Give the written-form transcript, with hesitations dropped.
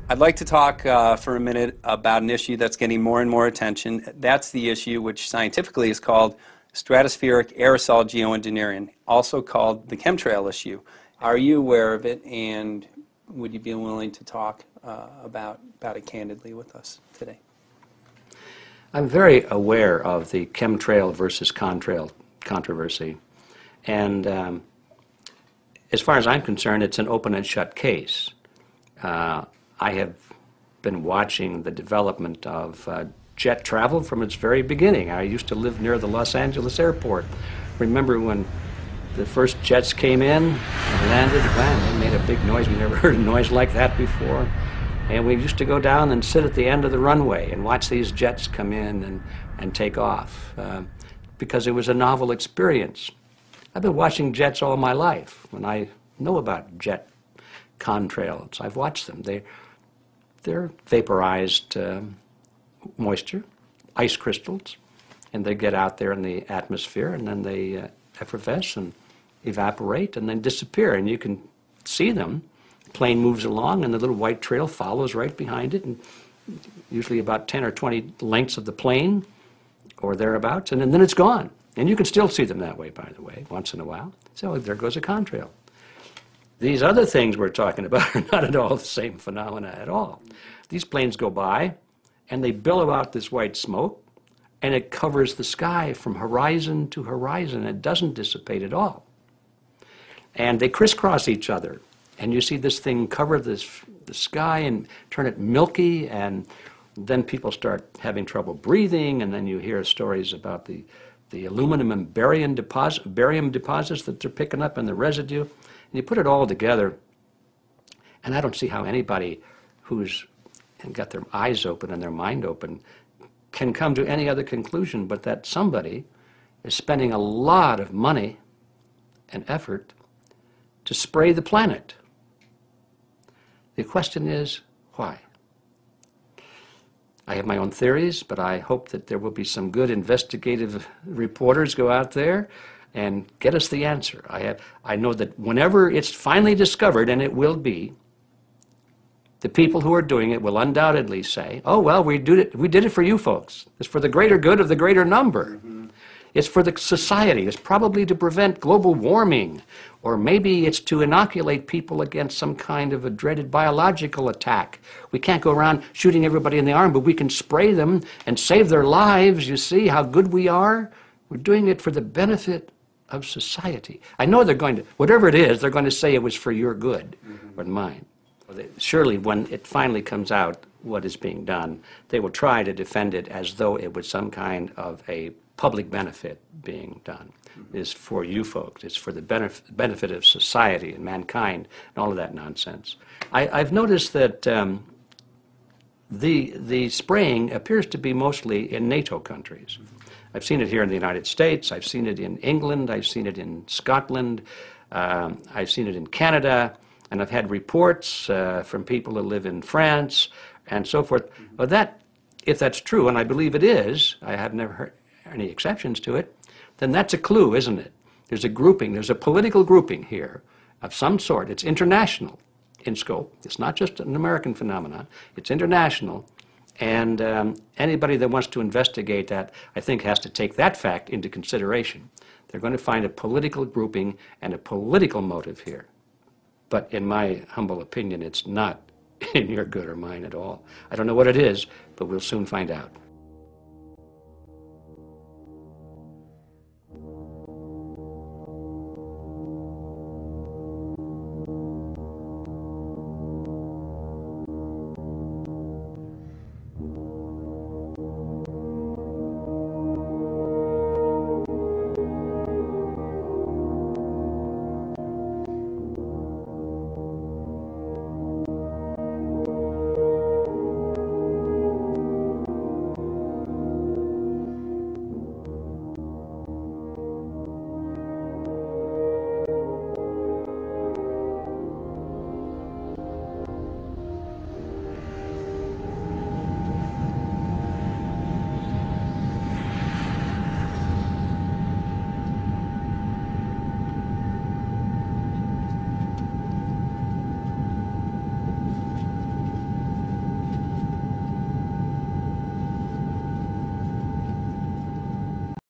I'd like to talk for a minute about an issue that's getting more and more attention. That's the issue which scientifically is called stratospheric aerosol geoengineering, also called the chemtrail issue. Are you aware of it, and would you be willing to talk about it candidly with us today? I'm very aware of the chemtrail versus contrail controversy, and as far as I'm concerned, it's an open and shut case. I have been watching the development of jet travel from its very beginning. I used to live near the Los Angeles airport. Remember when the first jets came in and landed? Man, they made a big noise. We never heard a noise like that before. And we used to go down and sit at the end of the runway and watch these jets come in and take off because it was a novel experience. I've been watching jets all my life. When I know about jet contrails, I've watched them. They're vaporized moisture, ice crystals, and they get out there in the atmosphere, and then they effervesce and evaporate and then disappear, and you can see them. The plane moves along, and the little white trail follows right behind it, and usually about 10 or 20 lengths of the plane or thereabouts, and then it's gone. And you can still see them that way, by the way, once in a while. So there goes a contrail. These other things we're talking about are not at all the same phenomena at all. These planes go by, and they billow out this white smoke, and it covers the sky from horizon to horizon. It doesn't dissipate at all. And they crisscross each other, and you see this thing cover the sky and turn it milky, and then people start having trouble breathing, and then you hear stories about the aluminum and barium deposits that they're picking up in the residue. And you put it all together, and I don't see how anybody who's got their eyes open and their mind open can come to any other conclusion but that somebody is spending a lot of money and effort to spray the planet. The question is, why? I have my own theories, but I hope that there will be some good investigative reporters go out there and get us the answer. I know that whenever it's finally discovered, and it will be, the people who are doing it will undoubtedly say, oh, well, we did it for you folks. It's for the greater good of the greater number. Mm-hmm. It's for the society. It's probably to prevent global warming. Or maybe it's to inoculate people against some kind of a dreaded biological attack. We can't go around shooting everybody in the arm, but we can spray them and save their lives. You see how good we are? We're doing it for the benefit of society. I know they're going to, whatever it is, they're going to say it was for your good, mm-hmm. or mine. Surely when it finally comes out what is being done, they will try to defend it as though it was some kind of a public benefit being done. Mm-hmm. It's for you folks. It's for the benefit of society and mankind and all of that nonsense. I've noticed that the spraying appears to be mostly in NATO countries. Mm-hmm. I've seen it here in the United States. I've seen it in England. I've seen it in Scotland. I've seen it in Canada. And I've had reports from people who live in France and so forth. Well, if that's true, and I believe it is, I have never heard any exceptions to it, then that's a clue, isn't it? There's a grouping, there's a political grouping here of some sort. It's international in scope. It's not just an American phenomenon. It's international. And anybody that wants to investigate that, I think, has to take that fact into consideration. They're going to find a political grouping and a political motive here. But in my humble opinion, it's not in your good or mine at all. I don't know what it is, but we'll soon find out.